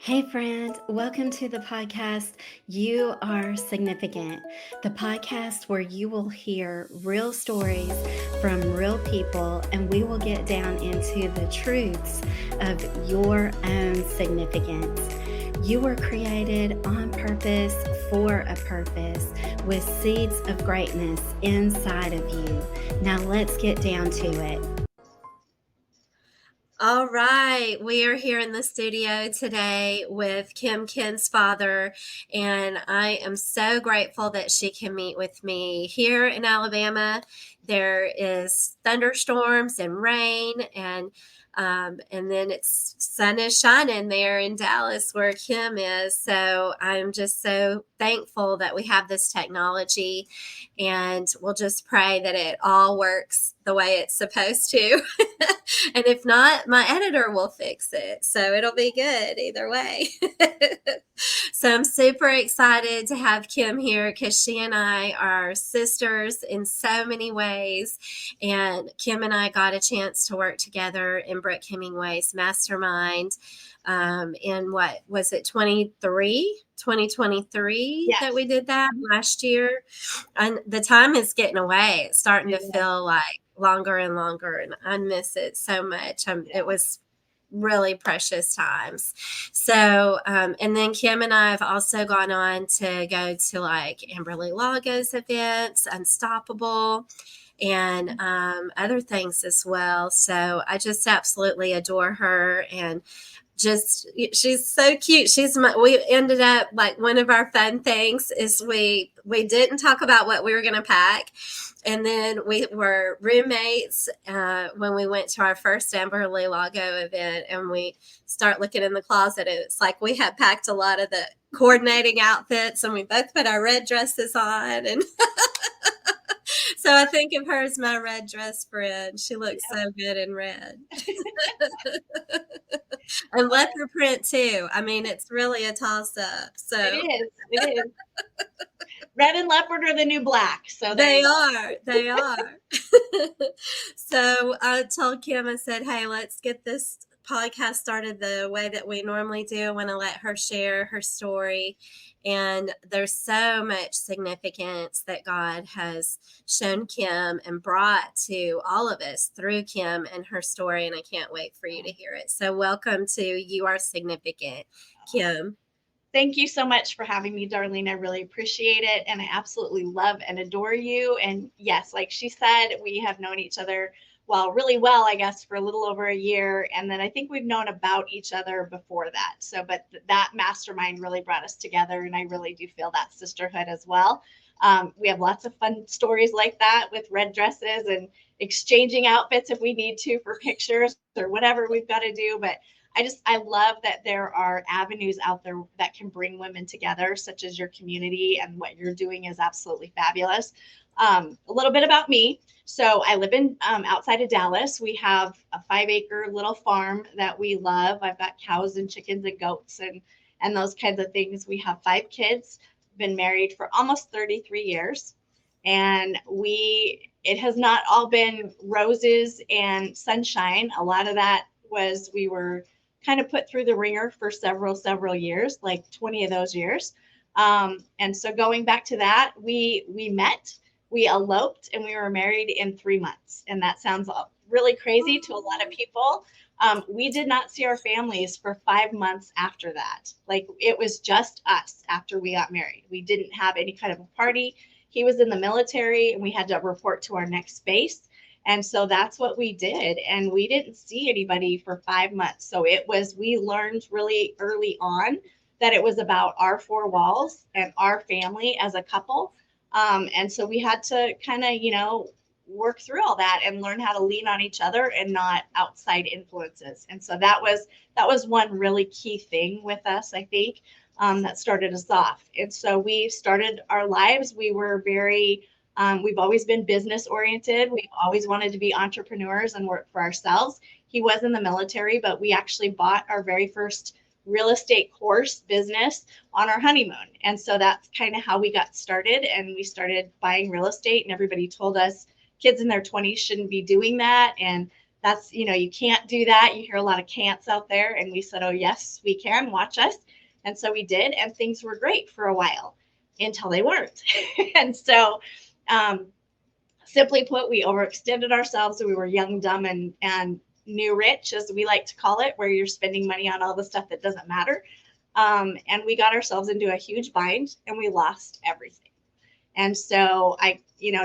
Hey, friend, welcome to the podcast. You Are Significant, the podcast where you will hear real stories from real people, and we will get down into the truths of your own significance. You were created on purpose for a purpose with seeds of greatness inside of you. Now, let's get down to it. All right, we are here in the studio today with Kim Kinsfather, and I am so grateful that she can meet with me here in Alabama. There is thunderstorms and rain, and then it's sun is shining there in Dallas where Kim is. So I'm just so thankful that we have this technology, and we'll just pray that it all works the way it's supposed to. And if not, my editor will fix it. So it'll be good either way. So I'm super excited to have Kim here because she and I are sisters in so many ways. And Kim and I got a chance to work together in Brooke Hemingway's mastermind in what was it, 2023 Yes. that we did that last year. And the time is getting away. It's starting to feel like longer and longer, and I miss it so much. It was really precious times. So, and then Kim and I have also gone on to go to like Amberly Lago's events, Unstoppable, and other things as well. So I just absolutely adore her, and just she's so cute. We ended up, like, one of our fun things is we didn't talk about what we were going to pack, and then we were roommates when we went to our first Amberley Lago event, and we start looking in the closet, and it's like we had packed a lot of the coordinating outfits, and we both put our red dresses on, and so I think of her as my red dress friend. She looks so good in red. And leopard print too. I mean, it's really a toss up. So It is. Red and leopard are the new black. So they are. So I told Kim, I said, hey, let's get this podcast started the way that we normally do. I want to let her share her story. And there's so much significance that God has shown Kim and brought to all of us through Kim and her story. And I can't wait for you to hear it. So welcome to You Are Significant, Kim. Thank you so much for having me, Darlene. I really appreciate it. And I absolutely love and adore you. And yes, like she said, we have known each other, well, really well, I guess, for a little over a year. And then I think we've known about each other before that. So, but that mastermind really brought us together. And I really do feel that sisterhood as well. We have lots of fun stories like that with red dresses and exchanging outfits if we need to for pictures or whatever we've got to do. But I love that there are avenues out there that can bring women together, such as your community, and what you're doing is absolutely fabulous. A little bit about me. So I live in outside of Dallas. We have a 5-acre little farm that we love. I've got cows and chickens and goats and those kinds of things. We have 5 kids, been married for almost 33 years. And it has not all been roses and sunshine. A lot of that was we were kind of put through the ringer for several years, like 20 of those years. And so going back to that, we met, we eloped, and we were married in 3 months. And that sounds really crazy to a lot of people. We did not see our families for 5 months after that. Like, it was just us after we got married. We didn't have any kind of a party. He was in the military, and we had to report to our next base. And so that's what we did. And we didn't see anybody for 5 months. So we learned really early on that it was about our 4 walls and our family as a couple. And so we had to kind of, work through all that and learn how to lean on each other and not outside influences. And so that was one really key thing with us, I think, that started us off. And so we started our lives. We were we've always been business oriented. We've always wanted to be entrepreneurs and work for ourselves. He was in the military, but we actually bought our very first real estate course business on our honeymoon. And so that's kind of how we got started. And we started buying real estate, and everybody told us kids in their 20s shouldn't be doing that. And that's, you can't do that. You hear a lot of can'ts out there. And we said, oh, yes, we can. Watch us. And so we did. And things were great for a while until they weren't. And so, um, simply put, we overextended ourselves. We were young, dumb, and new rich, as we like to call it, where you're spending money on all the stuff that doesn't matter. And we got ourselves into a huge bind and we lost everything. And so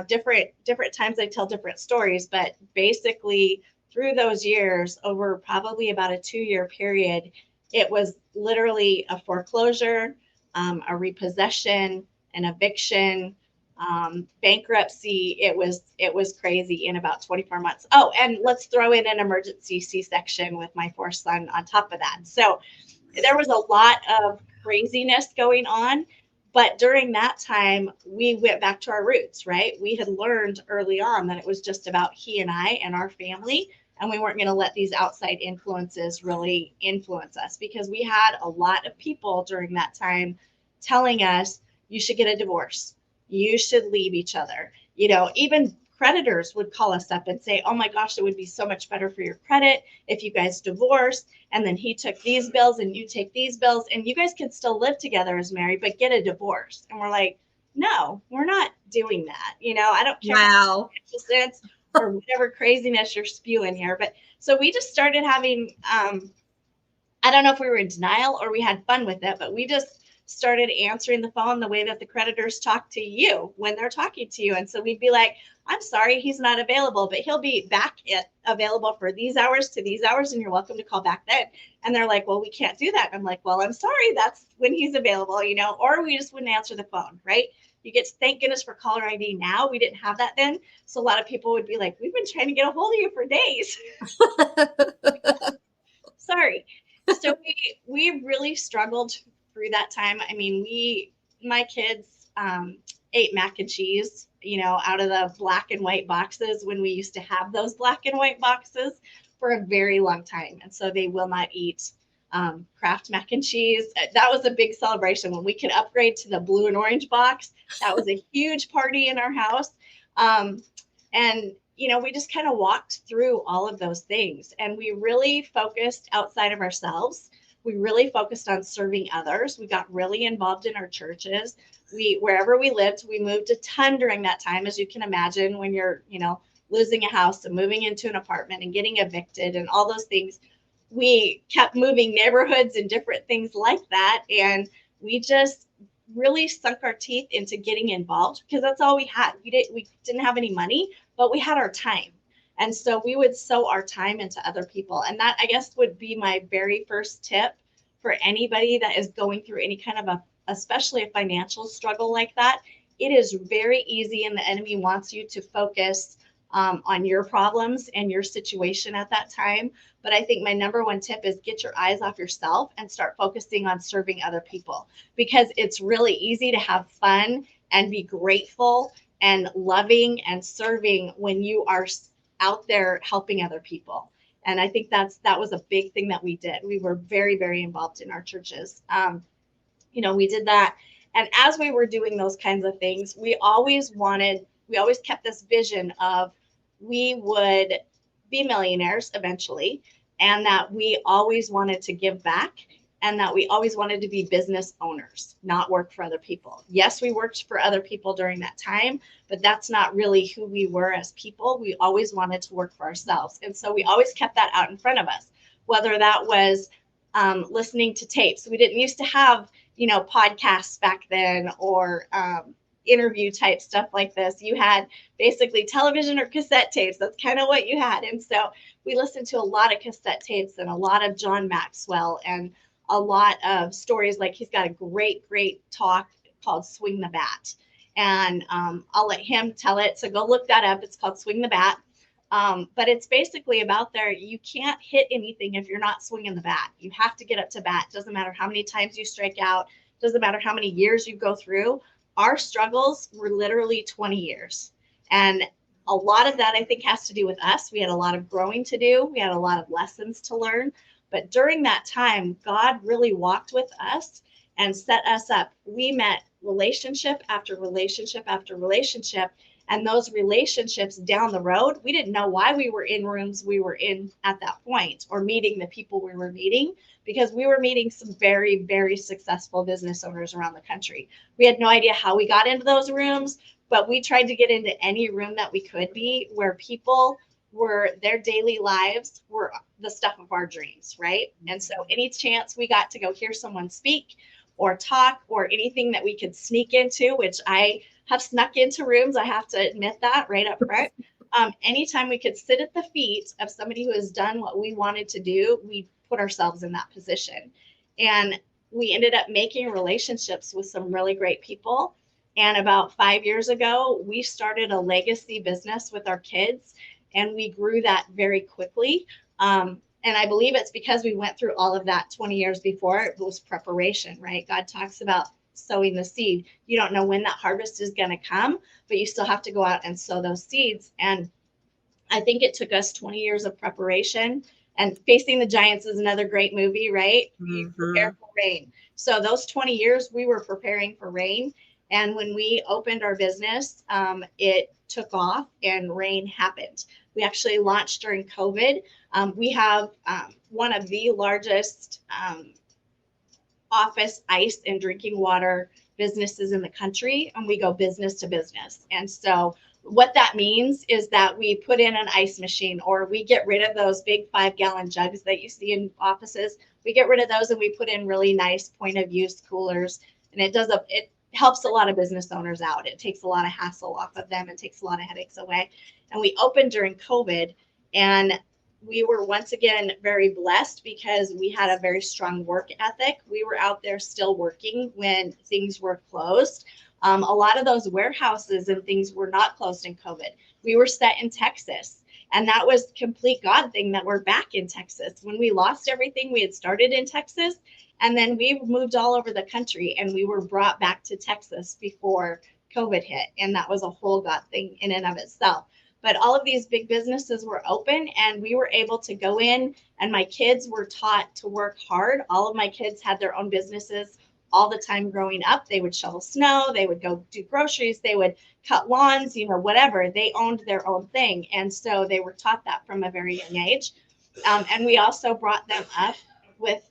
different times I tell different stories, but basically through those years, over probably about a 2-year period, it was literally a foreclosure, a repossession, an eviction, bankruptcy. It was crazy in about 24 months. Oh, and let's throw in an emergency C-section with my fourth son on top of that. So there was a lot of craziness going on. But during that time, we went back to our roots, right? We had learned early on that it was just about he and I and our family. And we weren't going to let these outside influences really influence us, because we had a lot of people during that time telling us, you should get a divorce. You should leave each other. Even creditors would call us up and say, oh my gosh, it would be so much better for your credit if you guys divorced, and then he took these bills and you take these bills, and you guys can still live together as married, but get a divorce. And we're like, no, we're not doing that. I don't care Wow. sense or whatever craziness you're spewing here. But so we just started having, I don't know if we were in denial or we had fun with it, but we just started answering the phone the way that the creditors talk to you when they're talking to you. And so we'd be like, I'm sorry, he's not available, but he'll be back available for these hours to these hours, and you're welcome to call back then. And they're like, well, we can't do that. I'm like, well, I'm sorry, that's when he's available, or we just wouldn't answer the phone, right? You get, thank goodness for caller ID now. We didn't have that then. So a lot of people would be like, we've been trying to get a hold of you for days. Sorry. So we really struggled through that time. I mean, my kids ate mac and cheese, out of the black and white boxes when we used to have those black and white boxes for a very long time. And so they will not eat Kraft mac and cheese. That was a big celebration when we could upgrade to the blue and orange box. That was a huge party in our house. And we just kind of walked through all of those things, and we really focused outside of ourselves. We really focused on serving others. We got really involved in our churches. Wherever we lived, we moved a ton during that time, as you can imagine, when you're, losing a house and moving into an apartment and getting evicted and all those things. We kept moving neighborhoods and different things like that. And we just really sunk our teeth into getting involved, because that's all we had. We didn't have any money, but we had our time. And so we would sow our time into other people. And that, I guess, would be my very first tip for anybody that is going through any kind of especially a financial struggle like that. It is very easy, and the enemy wants you to focus on your problems and your situation at that time. But I think my number one tip is get your eyes off yourself and start focusing on serving other people, because it's really easy to have fun and be grateful and loving and serving when you are out there helping other people. And I think that was a big thing that we did. We were very, very involved in our churches. We did that. And as we were doing those kinds of things, we always kept this vision of we would be millionaires eventually, and that we always wanted to give back, and that we always wanted to be business owners, not work for other people. Yes, we worked for other people during that time, but that's not really who we were as people. We always wanted to work for ourselves. And so we always kept that out in front of us, whether that was listening to tapes. We didn't used to have, podcasts back then, or interview type stuff like this. You had basically television or cassette tapes. That's kind of what you had. And so we listened to a lot of cassette tapes and a lot of John Maxwell and a lot of stories. Like, he's got a great, great talk called Swing the Bat. And I'll let him tell it. So go look that up. It's called Swing the Bat. But it's basically about you can't hit anything if you're not swinging the bat. You have to get up to bat. Doesn't matter how many times you strike out. Doesn't matter how many years you go through. Our struggles were literally 20 years. And a lot of that, I think, has to do with us. We had a lot of growing to do. We had a lot of lessons to learn. But during that time, God really walked with us and set us up. We met relationship after relationship after relationship. And those relationships down the road, we didn't know why we were in rooms we were in at that point, or meeting the people we were meeting, because we were meeting some very, very successful business owners around the country. We had no idea how we got into those rooms, but we tried to get into any room that we could be where people were, their daily lives were the stuff of our dreams, right? And so any chance we got to go hear someone speak or talk or anything that we could sneak into, which I have snuck into rooms, I have to admit that right up front. Anytime we could sit at the feet of somebody who has done what we wanted to do, we put ourselves in that position. And we ended up making relationships with some really great people. And about 5 years ago, we started a legacy business with our kids, and we grew that very quickly. And I believe it's because we went through all of that 20 years before. It was preparation, right? God talks about sowing the seed. You don't know when that harvest is going to come, but you still have to go out and sow those seeds. And I think it took us 20 years of preparation. And Facing the Giants is another great movie, right? You prepare for rain. So those 20 years, we were preparing for rain. And when we opened our business, it took off and rain happened. We actually launched during COVID. We have one of the largest office ice and drinking water businesses in the country, and we go business to business. And so what that means is that we put in an ice machine, or we get rid of those big 5-gallon jugs that you see in offices. We get rid of those and we put in really nice point of use coolers. And it helps a lot of business owners out. It takes a lot of hassle off of them and takes a lot of headaches away. And we opened during COVID, and we were once again very blessed because we had a very strong work ethic. We were out there still working when things were closed. A lot of those warehouses and things were not closed in COVID. We were set in Texas, and that was complete God thing that we're back in Texas. When we lost everything, we had started in Texas, and then we moved all over the country, and we were brought back to Texas before COVID hit. And that was a whole God thing in and of itself. But all of these big businesses were open, and we were able to go in, and my kids were taught to work hard. All of my kids had their own businesses all the time growing up. They would shovel snow, they would go do groceries, they would cut lawns, whatever. They owned their own thing. And so they were taught that from a very young age. And we also brought them up with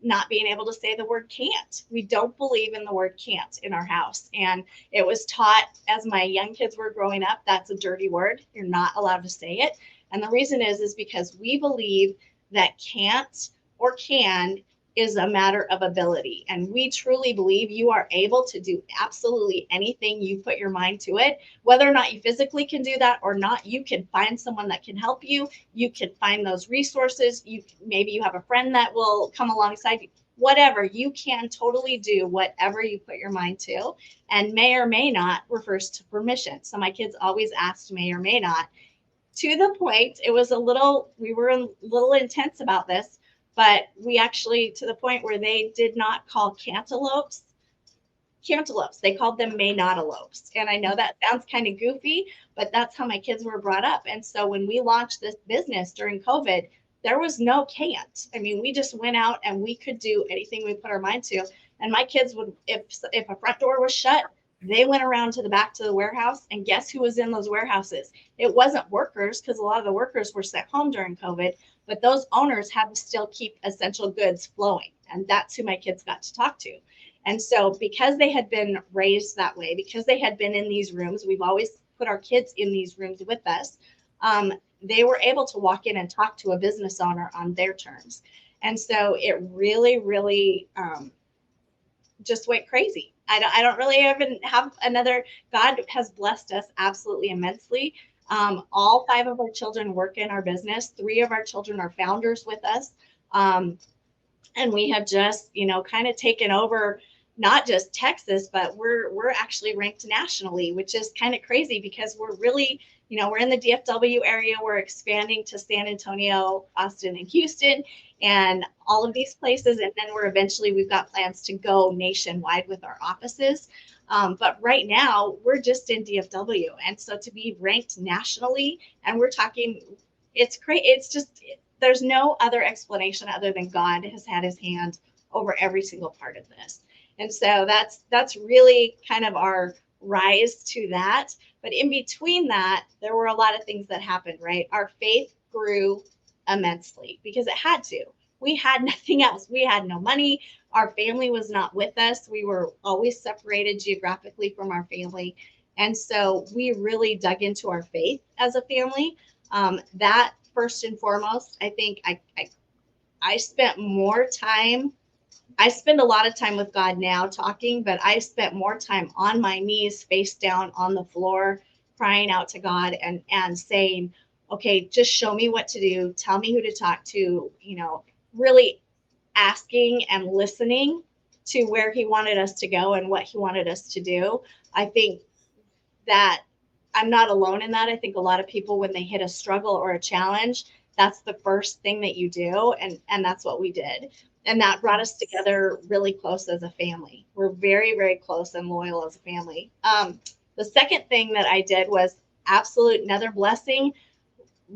not being able to say the word can't. We don't believe in the word can't in our house. And it was taught as my young kids were growing up, that's a dirty word. You're not allowed to say it. And the reason is because we believe that can't or can is a matter of ability. And we truly believe you are able to do absolutely anything you put your mind to it. Whether or not you physically can do that or not, you can find someone that can help you. You can find those resources. Maybe you have a friend that will come alongside you. Whatever, you can totally do whatever you put your mind to. And may or may not refers to permission. So my kids always asked may or may not, to the point we were a little intense about this. But we actually, to the point where they did not call cantaloupes. They called them may not elopes. And I know that sounds kind of goofy, but that's how my kids were brought up. And so when we launched this business during COVID, there was no can't. I mean, we just went out and we could do anything we put our mind to. And my kids would, if a front door was shut, they went around to the back to the warehouse, and guess who was in those warehouses? It wasn't workers, because a lot of the workers were sent home during COVID, but those owners had to still keep essential goods flowing. And that's who my kids got to talk to. And so because they had been raised that way, because they had been in these rooms, we've always put our kids in these rooms with us. They were able to walk in and talk to a business owner on their terms. And so it really, really just went crazy. I don't really even have another. God has blessed us absolutely immensely. All 5 of our children work in our business. 3 of our children are founders with us. And we have just, kind of taken over not just Texas, but we're actually ranked nationally, which is kind of crazy because we're really, we're in the DFW area. We're expanding to San Antonio, Austin, and Houston, and all of these places. And then we've got plans to go nationwide with our offices. But right now we're just in DFW. And so to be ranked nationally, and we're talking, it's great. It's just, there's no other explanation other than God has had his hand over every single part of this. And so that's really kind of our rise to that. But in between that, there were a lot of things that happened, right? Our faith grew immensely because it had to. We had nothing else. We had no money. Our family was not with us. We were always separated geographically from our family. And so we really dug into our faith as a family. That first and foremost, I think I spent more time. I spend a lot of time with God now talking, but I spent more time on my knees, face down on the floor, crying out to God and saying, okay, just show me what to do. Tell me who to talk to, really asking and listening to where he wanted us to go and what he wanted us to do. I think that I'm not alone in that. I think a lot of people, when they hit a struggle or a challenge, that's the first thing that you do. And that's what we did. And that brought us together really close as a family. We're very, very close and loyal as a family. The second thing that I did was absolute another blessing.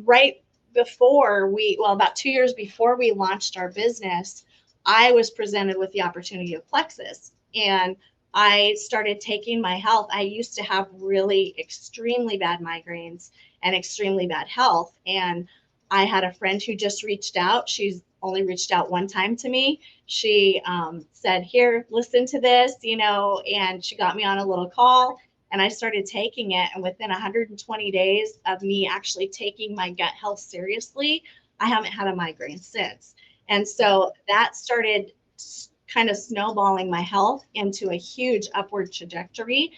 Right before about 2 years before we launched our business, I was presented with the opportunity of Plexus. And I started taking my health. I used to have really extremely bad migraines and extremely bad health. And I had a friend who just reached out. She's only reached out one time to me. She said, here, listen to this, and she got me on a little call and I started taking it. And within 120 days of me actually taking my gut health seriously, I haven't had a migraine since. And so that started kind of snowballing my health into a huge upward trajectory,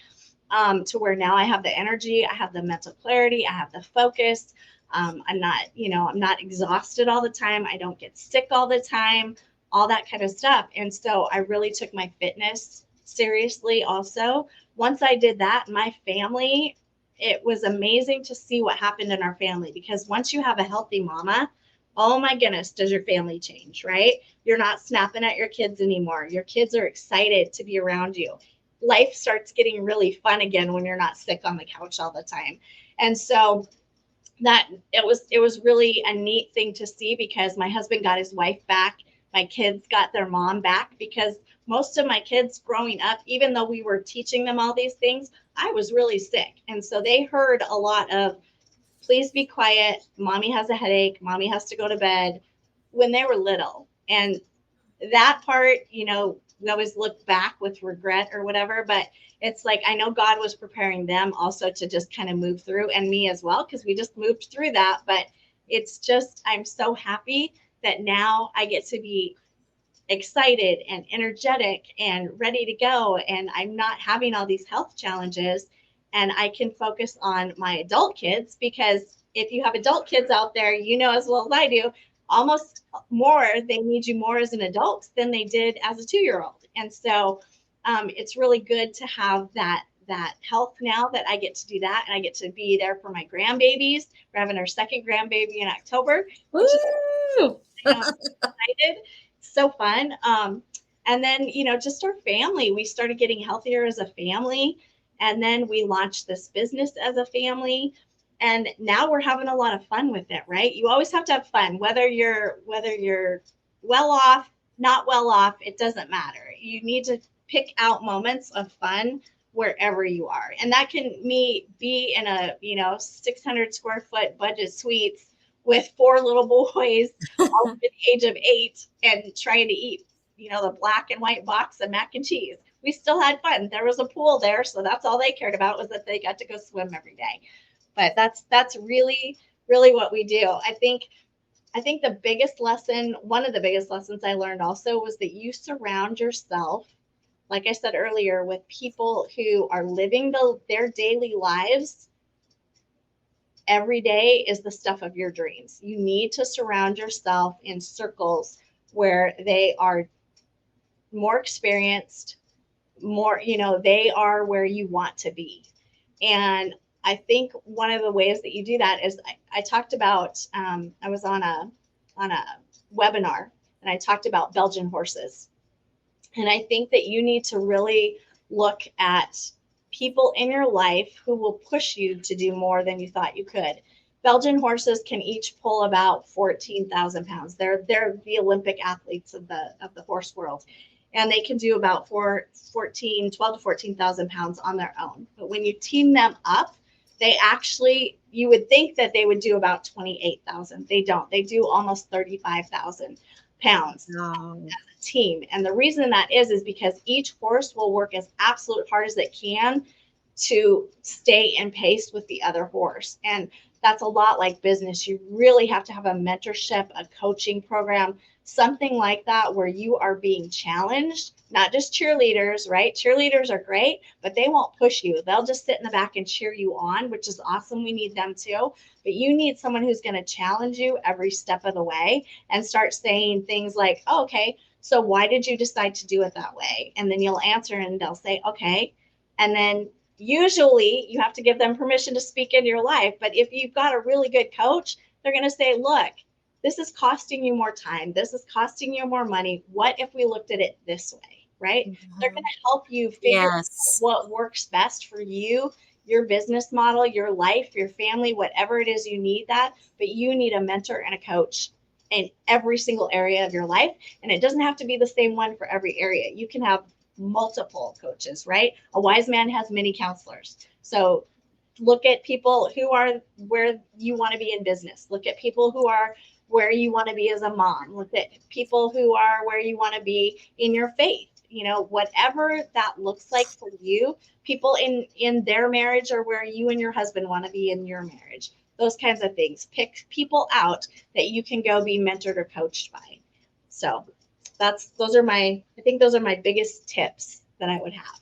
to where now I have the energy, I have the mental clarity, I have the focus. I'm not exhausted all the time. I don't get sick all the time, all that kind of stuff. And so I really took my fitness seriously also. Once I did that, my family, it was amazing to see what happened in our family, because once you have a healthy mama, oh my goodness, does your family change, right? You're not snapping at your kids anymore. Your kids are excited to be around you. Life starts getting really fun again when you're not sick on the couch all the time. And so that it was really a neat thing to see, because my husband got his wife back, my kids got their mom back, because most of my kids growing up, even though we were teaching them all these things, I was really sick. And so they heard a lot of, please be quiet, mommy has a headache, mommy has to go to bed, when they were little. And that part, we always look back with regret or whatever, but it's like, I know God was preparing them also to just kind of move through, and me as well, because we just moved through that. But it's just, I'm so happy that now I get to be excited and energetic and ready to go. And I'm not having all these health challenges, and I can focus on my adult kids, because if you have adult kids out there, as well as I do, almost more, they need you more as an adult than they did as a 2-year-old. And so it's really good to have that health now, that I get to do that, and I get to be there for my grandbabies. We're having our second grandbaby in October, which is excited. So fun. And then, just our family, we started getting healthier as a family. And then we launched this business as a family. And now we're having a lot of fun with it, right? You always have to have fun, whether you're well off, not well off, it doesn't matter. You need to pick out moments of fun wherever you are. And that can be in a, 600 square foot budget suites with 4 little boys, all at the age of 8, and trying to eat, the black and white box of mac and cheese. We still had fun. There was a pool there, so that's all they cared about, was that they got to go swim every day. But that's really, really what we do. I think the biggest lesson, one of the biggest lessons I learned also, was that you surround yourself, like I said earlier, with people who are living their daily lives. Every day is the stuff of your dreams. You need to surround yourself in circles where they are more experienced, more, they are where you want to be. And I think one of the ways that you do that is, I talked about, I was on a webinar, and I talked about Belgian horses. And I think that you need to really look at people in your life who will push you to do more than you thought you could. Belgian horses can each pull about 14,000 pounds. They're the Olympic athletes of the horse world. and they can do about 12 to 14,000 pounds on their own. But when you team them up, they actually, you would think that they would do about 28,000. They don't. They do almost 35,000 pounds No. team. And the reason that is because each horse will work as absolute hard as it can to stay in pace with the other horse. And that's a lot like business. You really have to have a mentorship, a coaching program, something like that where you are being challenged, not just cheerleaders, right? Cheerleaders are great, but they won't push you. They'll just sit in the back and cheer you on, which is awesome. We need them too. But you need someone who's going to challenge you every step of the way and start saying things like, oh, okay, so why did you decide to do it that way? And then you'll answer and they'll say, okay. And then usually you have to give them permission to speak in your life. But if you've got a really good coach, they're going to say, look, this is costing you more time. This is costing you more money. What if we looked at it this way? Right? They're going to help you figure out Yes. what works best for you, your business model, your life, your family, whatever it is you need that. But you need a mentor and a coach in every single area of your life. And it doesn't have to be the same one for every area. You can have multiple coaches, right? A wise man has many counselors. So look at people who are where you want to be in business. Look at people who are where you want to be as a mom. Look at people who are where you want to be in your faith. You know, whatever that looks like for you, people in their marriage or where you and your husband want to be in your marriage. Those kinds of things. Pick people out that you can go be mentored or coached by. So those are my I think those are my biggest tips that I would have.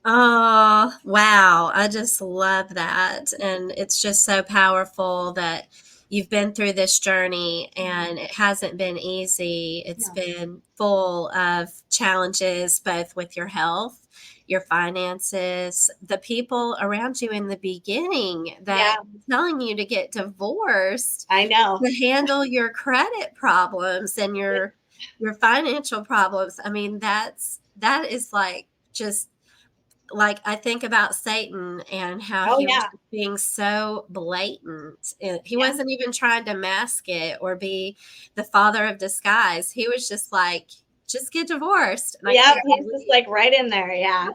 Oh, wow. I just love that. And it's just so powerful that you've been through this journey and it hasn't been easy. It's No. been full of challenges, both with your health, your finances, the people around you in the beginning Yeah, that telling you to get divorced I know. to handle your credit problems and your financial problems. I mean, that is like just like I think about Satan and how Oh he was yeah. just being so blatant. He Yeah. wasn't even trying to mask it or be the father of disguise. He was just like, just get divorced. And I Yeah, can't he's just believe like right in there. Yeah.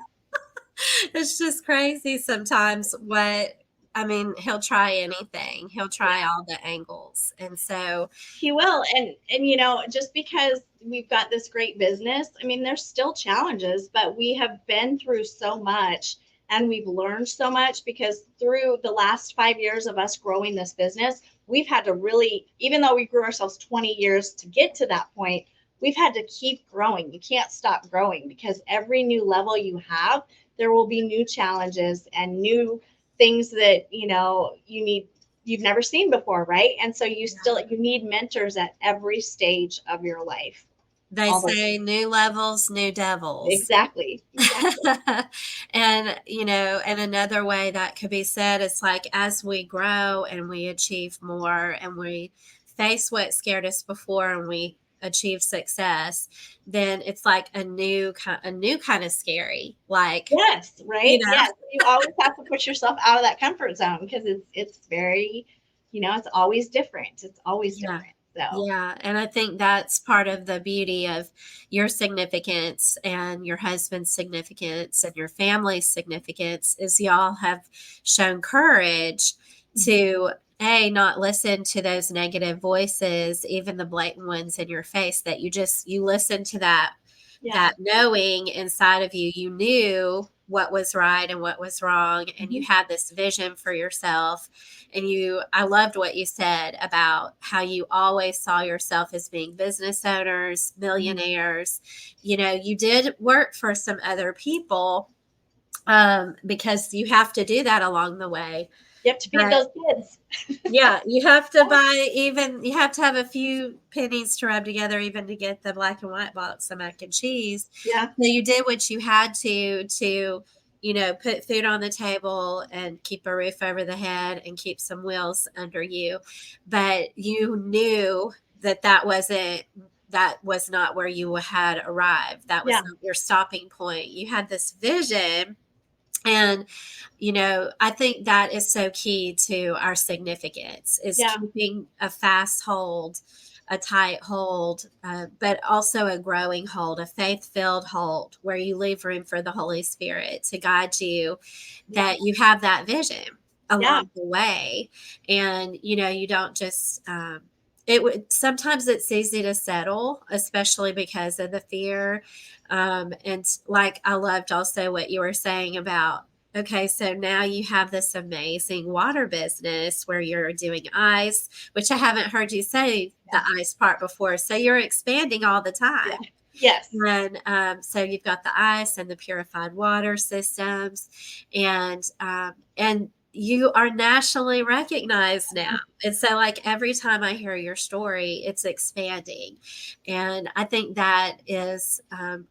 it's just crazy sometimes what I mean, he'll try anything. He'll try Yeah. all the angles. And so, He will. And you know, just because we've got this great business, I mean, there's still challenges, but we have been through so much and we've learned so much because through the last 5 years of us growing this business, we've had to really, even though we grew ourselves 20 years to get to that point, we've had to keep growing. You can't stop growing because every new level you have, there will be new challenges and new things that, you know, you've never seen before, right? And so you need mentors at every stage of your life. they All the say new levels, new devils. exactly, exactly. And and another way that could be said is like as we grow and we achieve more and we face what scared us before and we achieve success, then it's like a new kind of scary, like Yes, you right. know Yes, you always have to push yourself out of that comfort zone because it's very, you know, it's always different. It's always yeah. different. So Yeah, and I think that's part of the beauty of your significance and your husband's significance and your family's significance is y'all have shown courage to not listen to those negative voices, even the blatant ones in your face that you listen to yeah. that knowing inside of you, you knew what was right and what was wrong, and you Mhm. had this vision for yourself. And I loved what you said about how you always saw yourself as being business owners, Mhm. millionaires. You did work for some other people because you have to do that along the way. You have to feed But those kids. yeah, you have to have a few pennies to rub together even to get the black and white box of mac and cheese. Yeah. So you did what you had to put food on the table and keep a roof over the head and keep some wheels under you. But you knew that was not where you had arrived. That was Yeah. not your stopping point. You had this vision and I think that is so key to our significance is Yeah. keeping a fast hold a tight hold, but also a growing hold, a faith filled hold where you leave room for the Holy Spirit to guide you, Yeah. that you have that vision Yeah. along the way. And, you don't just, it would sometimes it's easy to settle, especially because of the fear. And like I loved also what you were saying about, okay, so now you have this amazing water business where you're doing ice, which I haven't heard you say the Yeah. ice part before. So you're expanding all the Yeah. time. Yes. And so you've got the ice and the purified water systems, and you are nationally recognized now. And so, like every time I hear your story, it's expanding, and I think that is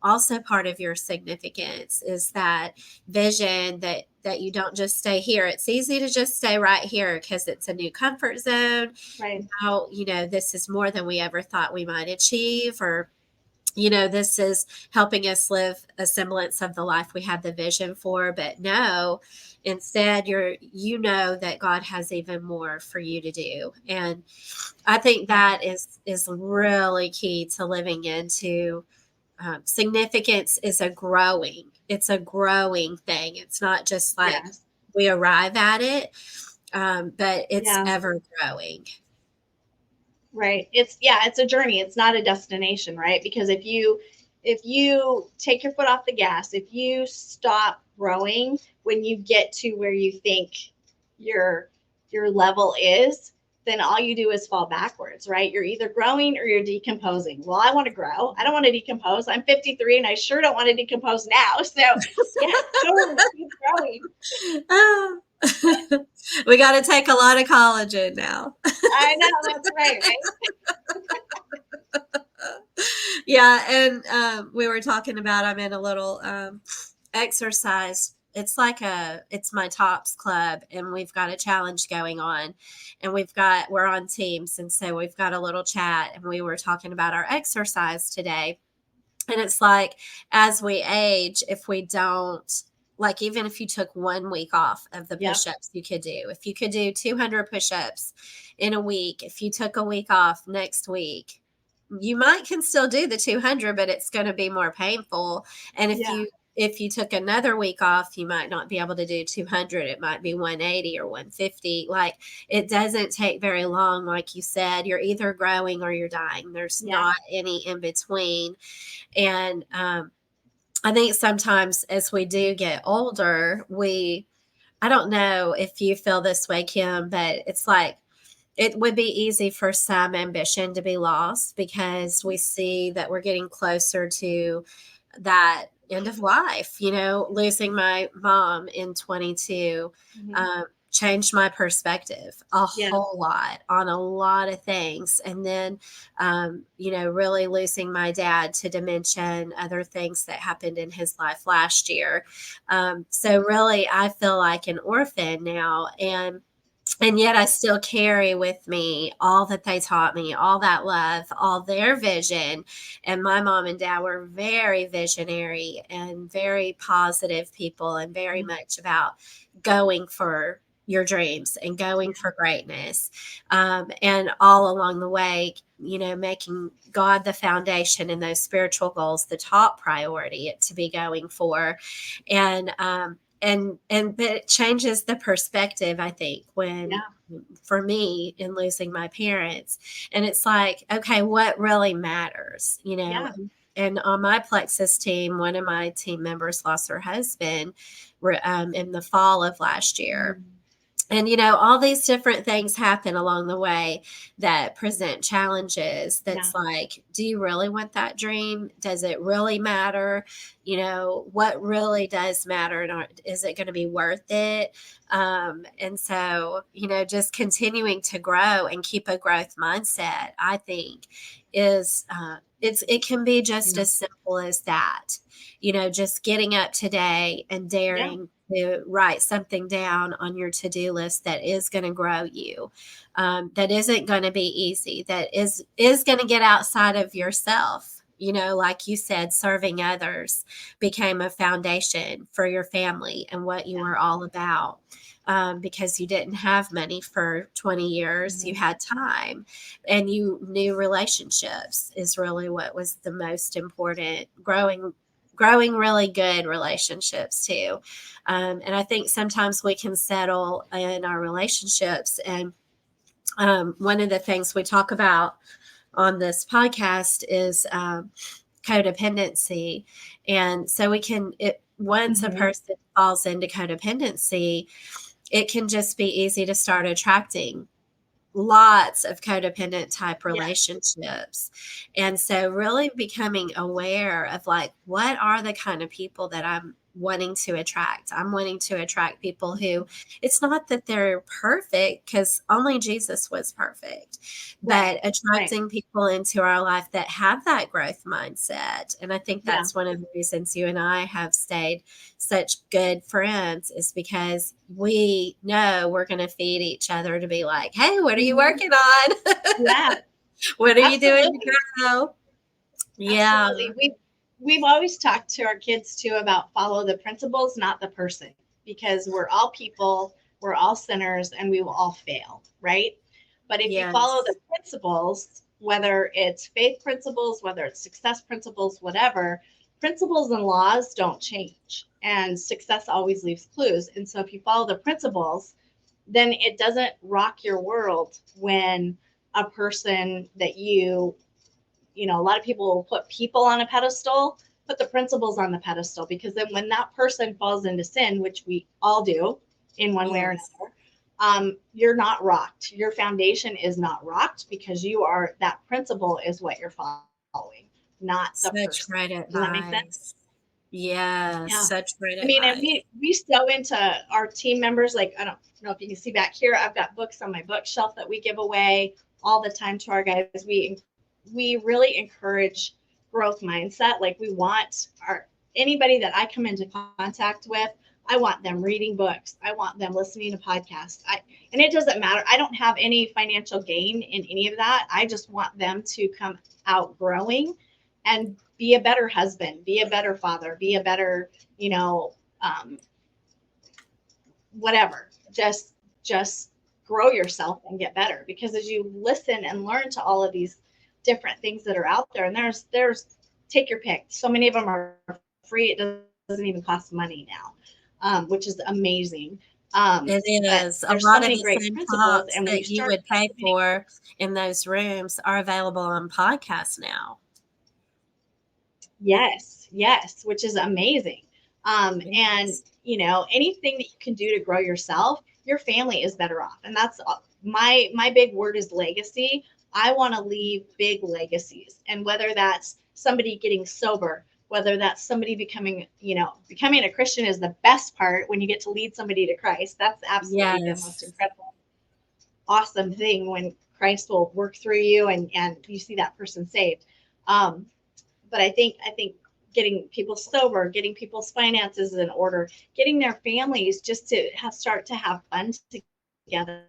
also part of your significance is that vision that you don't just stay here. It's easy to just stay right here because it's a new comfort zone. Right. Now, this is more than we ever thought we might achieve, or this is helping us live a semblance of the life we have the vision for. But no, instead, that God has even more for you to do. And I think that is really key to living into significance. It's a growing thing. It's not just like Yes. we arrive at it, but it's Yeah. ever growing. Right. It's a journey. It's not a destination, right? Because if you take your foot off the gas, if you stop growing when you get to where you think your your level is, then all you do is fall backwards, right? You're either growing or you're decomposing. Well, I want to grow. I don't want to decompose. I'm 53 and I sure don't want to decompose now. So, yeah, totally keep growing. Ah. We got to take a lot of collagen now. I know that's right, right? Yeah, and we were talking about I'm in a little exercise. It's my tops club, and we've got a challenge going on, and we're on teams, and so we've got a little chat, and we were talking about our exercise today. And it's like, as we age, if we don't, like, even if you took 1 week off of the Yep. push ups you could do, if you could do 200 push ups in a week, if you took a week off next week, you might can still do the 200, but it's going to be more painful. And Yeah. if you took another week off, you might not be able to do 200. It might be 180 or 150. Like, it doesn't take very long. Like you said, you're either growing or you're dying. There's Yeah. not any in between. And I think sometimes as we do get older, I don't know if you feel this way, Kim, but it's like it would be easy for some ambition to be lost because we see that we're getting closer to that end of life. Losing my mom in 22 Mhm. changed my perspective a Yeah. whole lot on a lot of things. And then, really losing my dad to dementia and other things that happened in his life last year. So really, I feel like an orphan now. And yet I still carry with me all that they taught me, all that love, all their vision. And my mom and dad were very visionary and very positive people, and very Mhm. much about going for your dreams and going Yeah. for greatness. And all along the way, making God the foundation and those spiritual goals the top priority to be going for. And but it changes the perspective, I think, when Yeah. for me in losing my parents. And it's like, okay, what really matters, Yeah. and on my Plexus team, one of my team members lost her husband in the fall of last year. Mhm. And all these different things happen along the way that present challenges. Yeah. That's like, do you really want that dream? Does it really matter? What really does matter, and is it going to be worth it? And so, just continuing to grow and keep a growth mindset, I think, is it can be just Yeah. as simple as that. Just getting up today and Yeah. daring to write something down on your to-do list that is going to grow you, that isn't going to be easy, that is going to get outside of yourself. like you said, serving others became a foundation for your family and what you Yeah. were all about. Because you didn't have money for 20 years, you Mhm. had time, and you knew relationships is really what was the most important. Growing really good relationships too. And I think sometimes we can settle in our relationships. And one of the things we talk about on this podcast is codependency. And so once a Mhm. person falls into codependency, it can just be easy to start attracting lots of codependent type Yeah. relationships. And so really becoming aware of like, what are the kind of people that I'm wanting to attract? I'm wanting to attract people who, it's not that they're perfect, because only Jesus was perfect, Right. but Right. attracting people into our life that have that growth mindset. And I think Yeah. that's one of the reasons you and I have stayed such good friends, is because we know we're going to feed each other to be like, hey, what are you Mhm. working on? Yeah. What are you doing to Absolutely. grow? Yeah. Absolutely. We've always talked to our kids too about follow the principles, not the person, because we're all people, we're all sinners, and we will all fail, right? But if you follow the Yes. principles, whether it's faith principles, whether it's success principles, whatever, principles and laws don't change. And success always leaves clues. And so if you follow the principles, then it doesn't rock your world when a person that a lot of people will put people on a pedestal, put the principles on the pedestal, because then when that person falls into sin, which we all do in one way or Yes. another, you're not rocked. Your foundation is not rocked, because that principle is what you're following, not the person. Such great Does that make sense? advice. Yes. Yeah. Such great I mean, and advice. we so into our team members. Like, I don't know if you can see back here, I've got books on my bookshelf that we give away all the time to our guys. We really encourage growth mindset. Like, we want our anybody that I come into contact with, I want them reading books. I want them listening to podcasts. And it doesn't matter. I don't have any financial gain in any of that. I just want them to come out growing and be a better husband, be a better father, be a better, you know, um, whatever. Just grow yourself and get better, because as you listen and learn to all of these different things that are out there, and there's take your pick. So many of them are free. It doesn't even cost money now, which is amazing. It But there's is. so A many lot of great the same principles, and when talks you that start you would pay implementing, for in those rooms are available on podcasts now. yes, which is amazing. And Yes. anything that you can do to grow yourself, your family is better off. And that's my big word is legacy. I want to leave big legacies, and whether that's somebody getting sober, whether that's somebody becoming a Christian is the best part when you get to lead somebody to Christ. That's absolutely the most Yes. incredible, awesome thing when Christ will work through you and you see that person saved. Um, but I think getting people sober, getting people's finances in order, getting their families just to start to have fun together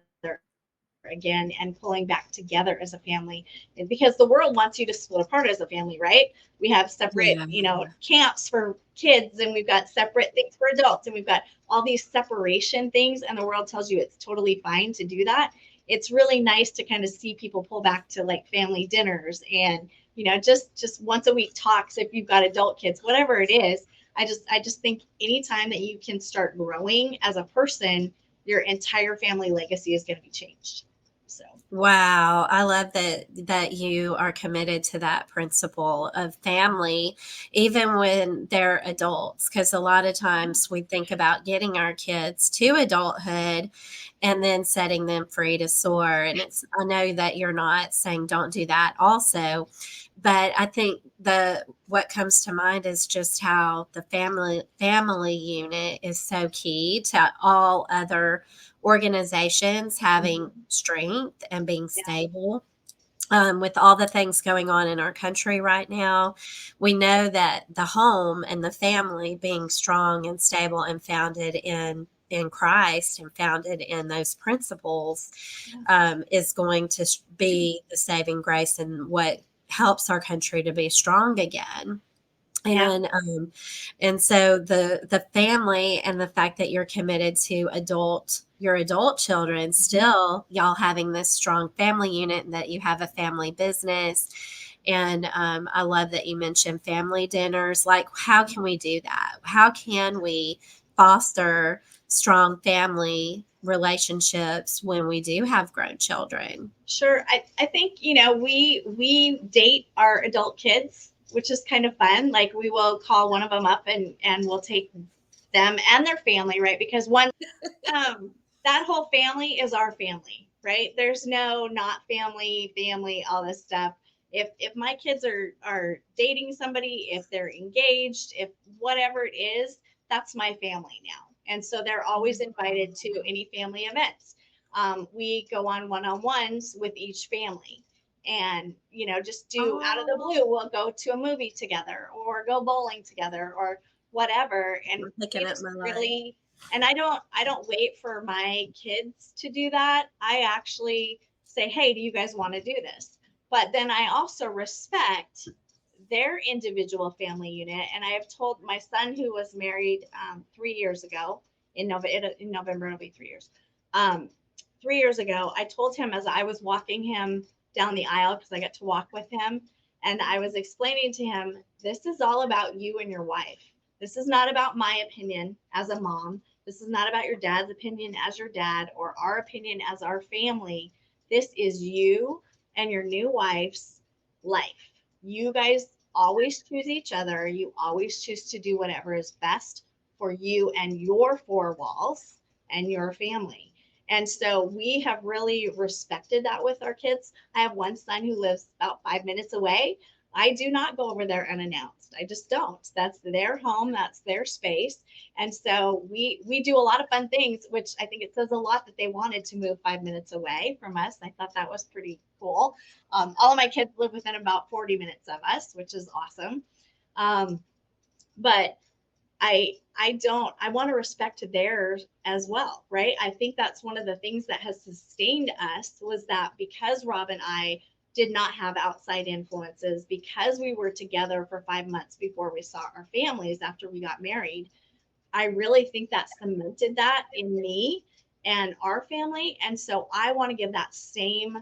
again, and pulling back together as a family. And because the world wants you to split apart as a family, right? We have separate, Yeah. camps for kids, and we've got separate things for adults, and we've got all these separation things, and the world tells you it's totally fine to do that. It's really nice to kind of see people pull back to like family dinners, and just once a week talks if you've got adult kids, whatever it is. I just think anytime that you can start growing as a person, your entire family legacy is going to be changed. So Wow, I love that you are committed to that principle of family, even when they're adults. Because a lot of times we think about getting our kids to adulthood and then setting them free to soar. And I know that you're not saying don't do that also, but I think what comes to mind is just how the family unit is so key to all other organizations having mhm. strength and being Yeah, stable. With all the things going on in our country right now, we know that the home and the family being strong and stable and founded in Christ and founded in those principles yeah, is going to be the saving grace and what helps our country to be strong again. Yeah. And so the family and the fact that you're committed to your adult children, still y'all having this strong family unit, and that you have a family business. And I love that you mentioned family dinners. Like, how can we do that? How can we foster strong family relationships when we do have grown children? Sure. I think, we date our adult kids, which is kind of fun. Like, we will call one of them up, and we'll take them and their family, right? Because that whole family is our family, right? There's no not family, all this stuff. If my kids are dating somebody, if they're engaged, if whatever it is, that's my family now. And so they're always invited to any family events. We go on one-on-ones with each family, and just do out of the Oh, blue, we'll go to a movie together or go bowling together or whatever. And I'm picking we up just my life. really, and I don't wait for my kids to do that. I actually say, hey, do you guys want to do this? But then I also respect their individual family unit. And I have told my son, who was married 3 years ago, in November, it'll be 3 years. Um, 3 years ago, I told him, as I was walking him down the aisle, because I get to walk with him, and I was explaining to him, this is all about you and your wife. This is not about my opinion as a mom. This is not about your dad's opinion as your dad, or our opinion as our family. This is you and your new wife's life. You guys always choose each other. You always choose to do whatever is best for you and your four walls and your family. And so we have really respected that with our kids. I have one son who lives about 5 minutes away. I do not go over there unannounced. I just don't. That's their home. That's their space. And so we do a lot of fun things, which I think it says a lot that they wanted to move 5 minutes away from us. I thought that was pretty cool. All of my kids live within about 40 minutes of us, which is awesome. But I want to respect theirs as well, right? I think that's one of the things that has sustained us, was that because Rob and I did not have outside influences, because we were together for 5 months before we saw our families after we got married. I really think that cemented that in me and our family. And so I want to give that same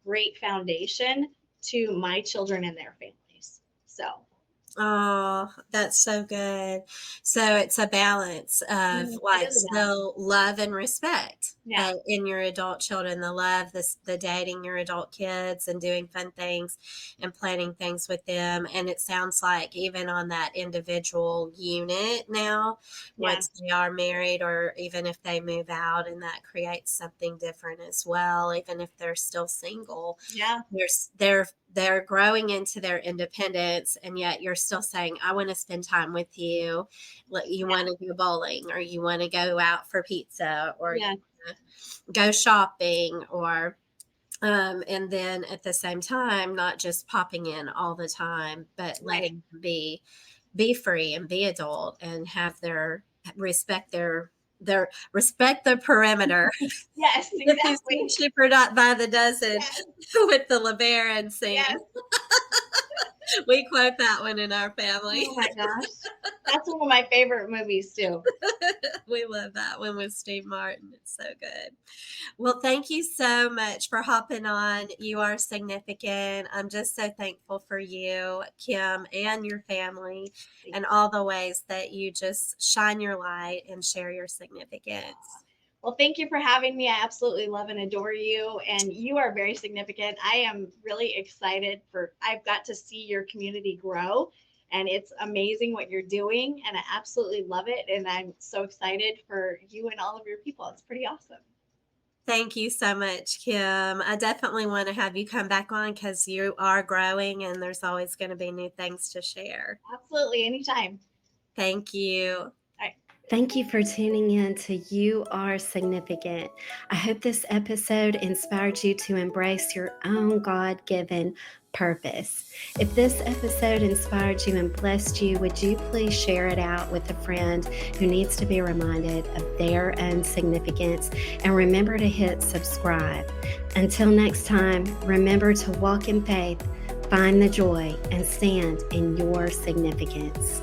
great foundation to my children and their families. So Oh, that's so good. So it's a balance of it like is a balance. still love and respect Yeah. in your adult children, the love, the dating your adult kids and doing fun things and planning things with them. And it sounds like even on that individual unit now, Yeah. once they are married, or even if they move out, and that creates something different as well, even if they're still single. Yeah. They're growing into their independence, and yet you're still saying, I want to spend time with you. You Yeah. want to go bowling, or you want to go out for pizza, or you Yeah. want to go shopping, or and then at the same time, not just popping in all the time, but Right. letting them be free and be adult and have respect their respect the perimeter. Yes, If you see exactly. cheaper, not by the dozen, Yes. with the LeBaron Yes. scene. We quote that one in our family. Oh my gosh. That's one of my favorite movies too. We love that one with Steve Martin. It's so good. Well, thank you so much for hopping on. You are significant. I'm just so thankful for you, Kim, and your family, and all the ways that you just shine your light and share your significance. Well, thank you for having me. I absolutely love and adore you, and you are very significant. I am really excited I've got to see your community grow, and it's amazing what you're doing, and I absolutely love it. And I'm so excited for you and all of your people. It's pretty awesome. Thank you so much, Kim. I definitely want to have you come back on because you are growing and there's always going to be new things to share. Absolutely. Anytime. Thank you. All right. Thank you for tuning in to You Are Significant. I hope this episode inspired you to embrace your own God given purpose. If this episode inspired you and blessed you, would you please share it out with a friend who needs to be reminded of their own significance? And remember to hit subscribe. Until next time, remember to walk in faith, Find the joy and stand in your significance.